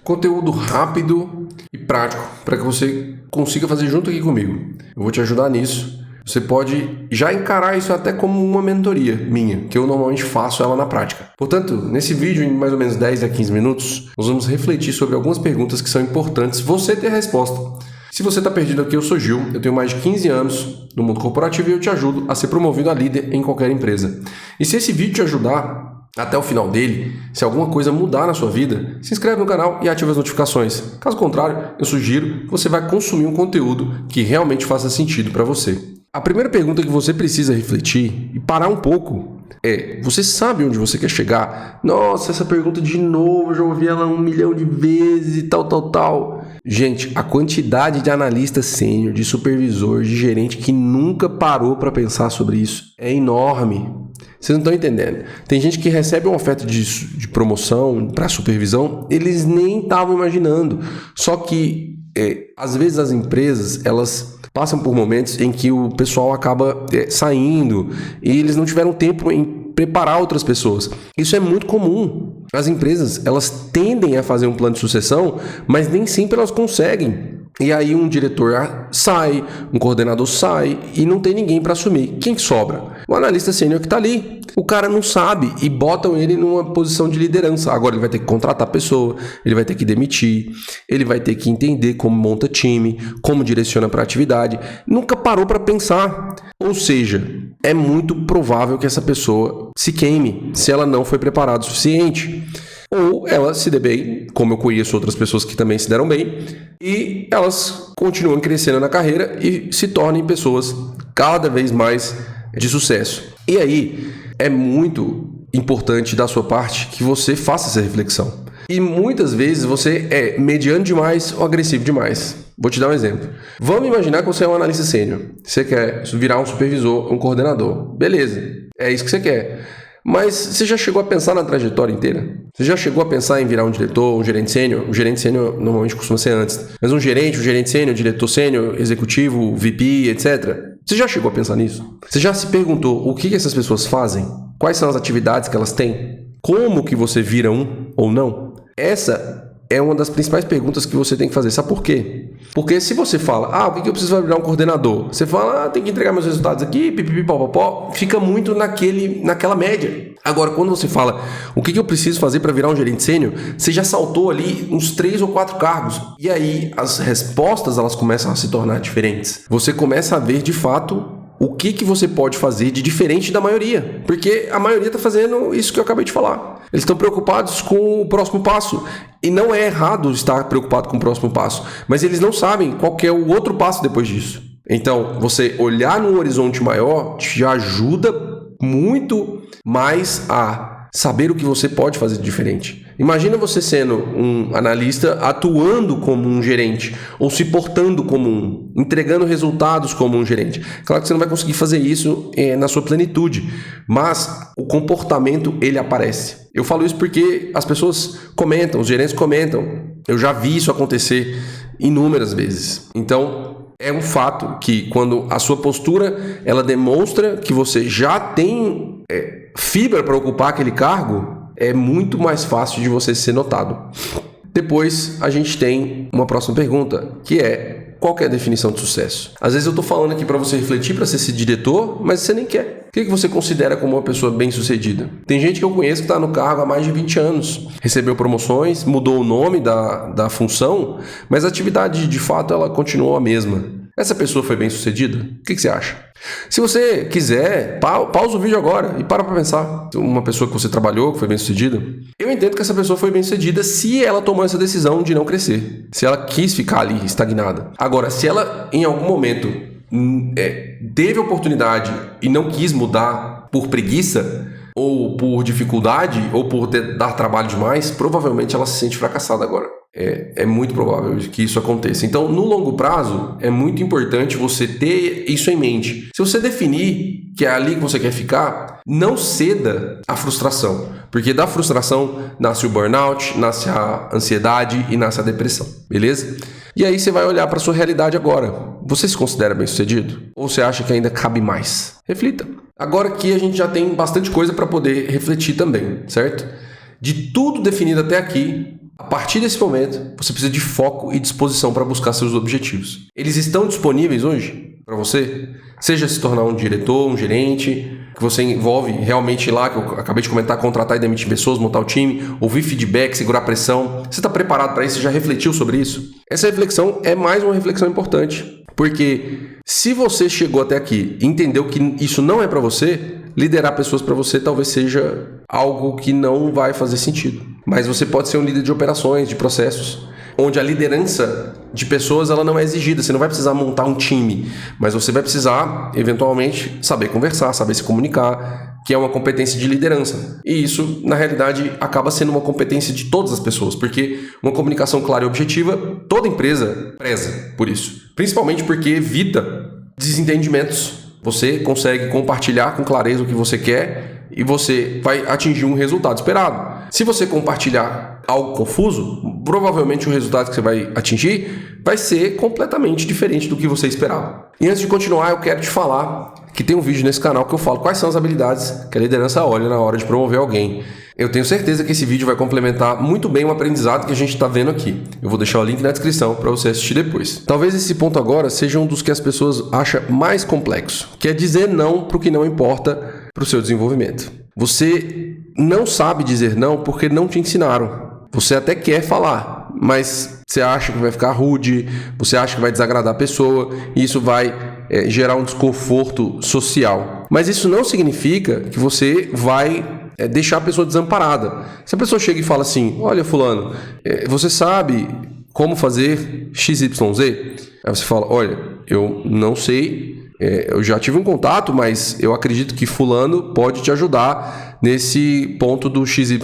conteúdo rápido e prático para que você consiga fazer junto aqui comigo. Eu vou te ajudar nisso. Você pode já encarar isso até como uma mentoria minha, que eu normalmente faço ela na prática. Portanto, nesse vídeo, em mais ou menos 10 a 15 minutos, nós vamos refletir sobre algumas perguntas que são importantes você ter a resposta. Se você está perdido aqui, eu sou Gil, eu tenho mais de 15 anos no mundo corporativo e eu te ajudo a ser promovido a líder em qualquer empresa. E se esse vídeo te ajudar até o final dele, se alguma coisa mudar na sua vida, se inscreve no canal e ativa as notificações. Caso contrário, eu sugiro que você vai consumir um conteúdo que realmente faça sentido para você. A primeira pergunta que você precisa refletir e parar um pouco é: você sabe onde você quer chegar? Nossa, essa pergunta de novo, eu já ouvi ela 1 milhão de vezes e tal. Gente, a quantidade de analista sênior, de supervisor, de gerente que nunca parou para pensar sobre isso é enorme. Vocês não estão entendendo. Tem gente que recebe uma oferta de promoção para supervisão, eles nem estavam imaginando. Só que, às vezes as empresas, elas passam por momentos em que o pessoal acaba saindo e eles não tiveram tempo em preparar outras pessoas. Isso é muito comum. As empresas, elas tendem a fazer um plano de sucessão, mas nem sempre elas conseguem. E aí um diretor sai, um coordenador sai e não tem ninguém para assumir. Quem que sobra? O analista sênior que está ali. O cara não sabe e botam ele numa posição de liderança. Agora ele vai ter que contratar a pessoa, ele vai ter que demitir, ele vai ter que entender como monta time, como direciona para a atividade. Nunca parou para pensar. Ou seja, é muito provável que essa pessoa se queime se ela não foi preparada o suficiente. Ou ela se dê bem, como eu conheço outras pessoas que também se deram bem, e elas continuam crescendo na carreira e se tornem pessoas cada vez mais de sucesso. E aí, é muito importante da sua parte que você faça essa reflexão. E muitas vezes você é mediano demais ou agressivo demais. Vou te dar um exemplo. Vamos imaginar que você é um analista sênior. Você quer virar um supervisor, um coordenador. Beleza, é isso que você quer. Mas você já chegou a pensar na trajetória inteira? Você já chegou a pensar em virar um diretor, um gerente sênior? O gerente sênior normalmente costuma ser antes. Mas um gerente sênior, diretor sênior, executivo, VP, etc. Você já chegou a pensar nisso? Você já se perguntou o que essas pessoas fazem? Quais são as atividades que elas têm? Como que você vira um ou não? Essa é uma das principais perguntas que você tem que fazer. Sabe por quê? Porque se você fala, o que eu preciso virar um coordenador? Você fala, tem que entregar meus resultados aqui, pipipipopopó, fica muito naquela média. Agora, quando você fala, o que eu preciso fazer para virar um gerente sênior? Você já saltou ali uns 3 ou 4 cargos. E aí, as respostas, elas começam a se tornar diferentes. Você começa a ver, de fato, o que você pode fazer de diferente da maioria. Porque a maioria está fazendo isso que eu acabei de falar. Eles estão preocupados com o próximo passo. E não é errado estar preocupado com o próximo passo. Mas eles não sabem qual que é o outro passo depois disso. Então, você olhar num horizonte maior te ajuda muito mais a saber o que você pode fazer de diferente. Imagina você sendo um analista atuando como um gerente ou se portando como um, entregando resultados como um gerente. Claro que você não vai conseguir fazer isso na sua plenitude, mas o comportamento ele aparece. Eu falo isso porque as pessoas comentam, os gerentes comentam. Eu já vi isso acontecer inúmeras vezes. Então, é um fato que quando a sua postura ela demonstra que você já tem fibra para ocupar aquele cargo, é muito mais fácil de você ser notado. Depois a gente tem uma próxima pergunta, que é: qual que é a definição de sucesso? Às vezes eu estou falando aqui para você refletir para ser esse diretor, mas você nem quer. O que você considera como uma pessoa bem-sucedida? Tem gente que eu conheço que está no cargo há mais de 20 anos, recebeu promoções, mudou o nome da função, mas a atividade de fato ela continuou a mesma. Essa pessoa foi bem-sucedida? O que você acha? Se você quiser, pausa o vídeo agora e para pensar. Uma pessoa que você trabalhou, que foi bem-sucedida, eu entendo que essa pessoa foi bem-sucedida se ela tomou essa decisão de não crescer. Se ela quis ficar ali estagnada. Agora, se ela em algum momento teve oportunidade e não quis mudar por preguiça, ou por dificuldade, ou por dar trabalho demais, provavelmente ela se sente fracassada agora. É muito provável que isso aconteça. Então, no longo prazo, é muito importante você ter isso em mente. Se você definir que é ali que você quer ficar, não ceda à frustração. Porque da frustração nasce o burnout, nasce a ansiedade e nasce a depressão. Beleza? E aí você vai olhar para a sua realidade agora. Você se considera bem-sucedido? Ou você acha que ainda cabe mais? Reflita. Agora que a gente já tem bastante coisa para poder refletir também, certo? De tudo definido até aqui, A partir desse momento, você precisa de foco e disposição para buscar seus objetivos. Eles estão disponíveis hoje para você? Seja se tornar um diretor, um gerente, que você envolve realmente lá, que eu acabei de comentar, contratar e demitir pessoas, montar o time, ouvir feedback, segurar pressão. Você está preparado para isso? Você já refletiu sobre isso? Essa reflexão é mais uma reflexão importante, porque se você chegou até aqui e entendeu que isso não é para você, liderar pessoas para você talvez seja algo que não vai fazer sentido. Mas você pode ser um líder de operações, de processos, onde a liderança de pessoas ela não é exigida. Você não vai precisar montar um time, mas você vai precisar, eventualmente, saber conversar, saber se comunicar, que é uma competência de liderança. E isso, na realidade, acaba sendo uma competência de todas as pessoas, porque uma comunicação clara e objetiva, toda empresa preza por isso. Principalmente porque evita desentendimentos. Você consegue compartilhar com clareza o que você quer e você vai atingir um resultado esperado. Se você compartilhar algo confuso, provavelmente o resultado que você vai atingir vai ser completamente diferente do que você esperava. E antes de continuar, eu quero te falar que tem um vídeo nesse canal que eu falo quais são as habilidades que a liderança olha na hora de promover alguém. Eu tenho certeza que esse vídeo vai complementar muito bem o aprendizado que a gente está vendo aqui. Eu vou deixar o link na descrição para você assistir depois. Talvez esse ponto agora seja um dos que as pessoas acham mais complexo, que é dizer não para o que não importa para o seu desenvolvimento. Você não sabe dizer não porque não te ensinaram. Você até quer falar, mas você acha que vai ficar rude, você acha que vai desagradar a pessoa e isso vai gerar um desconforto social. Mas isso não significa que você vai deixar a pessoa desamparada. Se a pessoa chega e fala assim, olha fulano, você sabe como fazer XYZ? Aí você fala, olha, eu não sei, eu já tive um contato, mas eu acredito que fulano pode te ajudar nesse ponto do XYZ.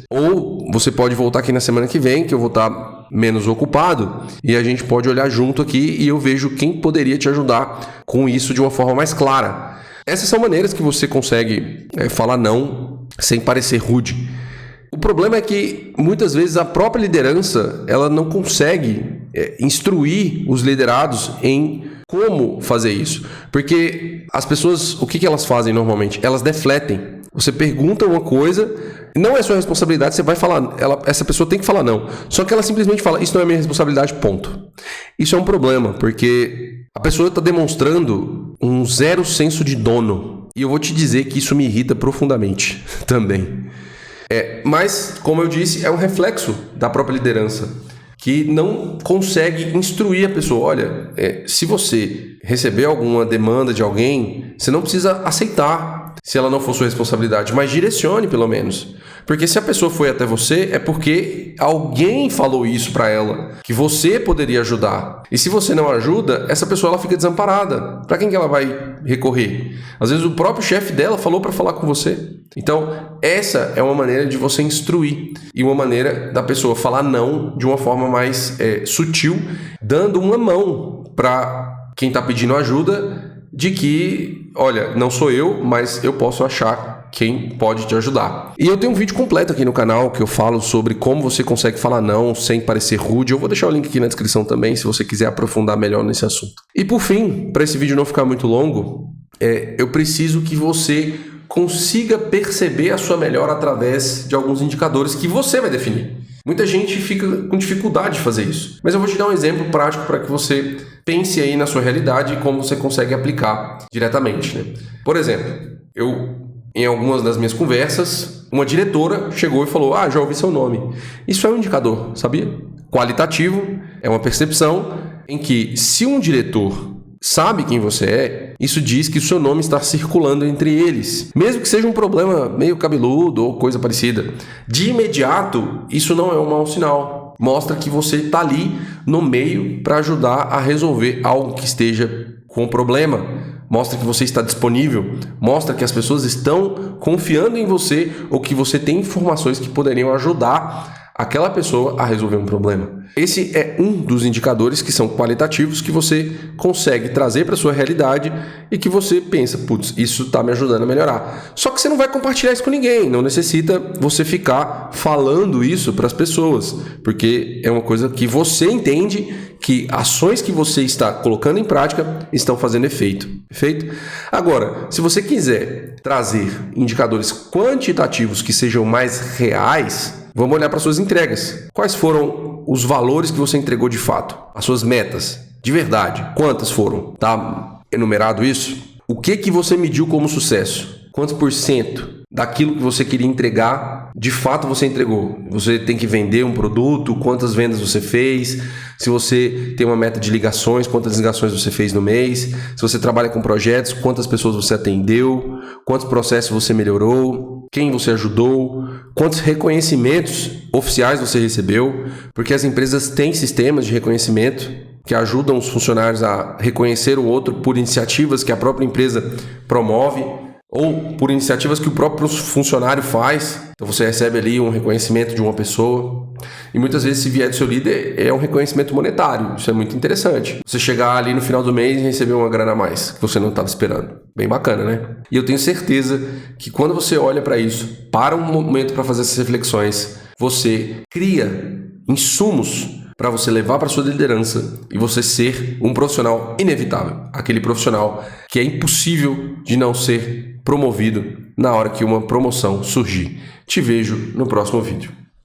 Ou você pode voltar aqui na semana que vem, que eu vou estar menos ocupado, e a gente pode olhar junto aqui e eu vejo quem poderia te ajudar com isso de uma forma mais clara. Essas são maneiras que você consegue falar não sem parecer rude. O problema é que muitas vezes a própria liderança ela não consegue instruir os liderados em como fazer isso. Porque as pessoas, o que elas fazem normalmente? Elas defletem. Você pergunta uma coisa, não é sua responsabilidade, você vai falar, essa pessoa tem que falar não. Só que ela simplesmente fala, isso não é minha responsabilidade, ponto. Isso é um problema, porque a pessoa está demonstrando um zero senso de dono. E eu vou te dizer que isso me irrita profundamente também. Mas, como eu disse, é um reflexo da própria liderança, que não consegue instruir a pessoa. Olha, se você receber alguma demanda de alguém, você não precisa aceitar se ela não for sua responsabilidade, mas direcione pelo menos. Porque se a pessoa foi até você, é porque alguém falou isso para ela, que você poderia ajudar. E se você não ajuda, essa pessoa ela fica desamparada. Para quem que ela vai recorrer? Às vezes o próprio chefe dela falou para falar com você. Então, essa é uma maneira de você instruir e uma maneira da pessoa falar não de uma forma mais sutil, dando uma mão para quem está pedindo ajuda de que, olha, não sou eu, mas eu posso achar quem pode te ajudar. E eu tenho um vídeo completo aqui no canal que eu falo sobre como você consegue falar não sem parecer rude. Eu vou deixar o link aqui na descrição também, se você quiser aprofundar melhor nesse assunto. E por fim, para esse vídeo não ficar muito longo, eu preciso que você consiga perceber a sua melhora através de alguns indicadores que você vai definir. Muita gente fica com dificuldade de fazer isso. Mas eu vou te dar um exemplo prático para que você pense aí na sua realidade e como você consegue aplicar diretamente, né? Por exemplo, em algumas das minhas conversas, uma diretora chegou e falou, já ouvi seu nome. Isso é um indicador, sabia? Qualitativo é uma percepção em que se um diretor sabe quem você é, isso diz que o seu nome está circulando entre eles. Mesmo que seja um problema meio cabeludo ou coisa parecida. De imediato, isso não é um mau sinal. Mostra que você está ali no meio para ajudar a resolver algo que esteja com problema. Mostra que você está disponível. Mostra que as pessoas estão confiando em você ou que você tem informações que poderiam ajudar aquela pessoa a resolver um problema. Esse é um dos indicadores que são qualitativos que você consegue trazer para a sua realidade e que você pensa, putz, isso está me ajudando a melhorar. Só que você não vai compartilhar isso com ninguém, não necessita você ficar falando isso para as pessoas, porque é uma coisa que você entende que ações que você está colocando em prática estão fazendo efeito. Perfeito? Agora, se você quiser trazer indicadores quantitativos que sejam mais reais, Vamos olhar para suas entregas. Quais foram os valores que você entregou de fato? As suas metas, de verdade. Quantas foram? Tá enumerado isso? O que você mediu como sucesso? Quantos por cento daquilo que você queria entregar, de fato você entregou? Você tem que vender um produto, quantas vendas você fez, se você tem uma meta de ligações, quantas ligações você fez no mês, se você trabalha com projetos, quantas pessoas você atendeu, quantos processos você melhorou, quem você ajudou, quantos reconhecimentos oficiais você recebeu, porque as empresas têm sistemas de reconhecimento que ajudam os funcionários a reconhecer o outro por iniciativas que a própria empresa promove, ou por iniciativas que o próprio funcionário faz. Então você recebe ali um reconhecimento de uma pessoa. E muitas vezes, se vier do seu líder, é um reconhecimento monetário. Isso é muito interessante. Você chegar ali no final do mês e receber uma grana a mais que você não estava esperando. Bem bacana, né? E eu tenho certeza que quando você olha para isso, para um momento para fazer essas reflexões, você cria insumos para você levar para sua liderança e você ser um profissional inevitável. Aquele profissional que é impossível de não ser promovido na hora que uma promoção surgir. Te vejo no próximo vídeo.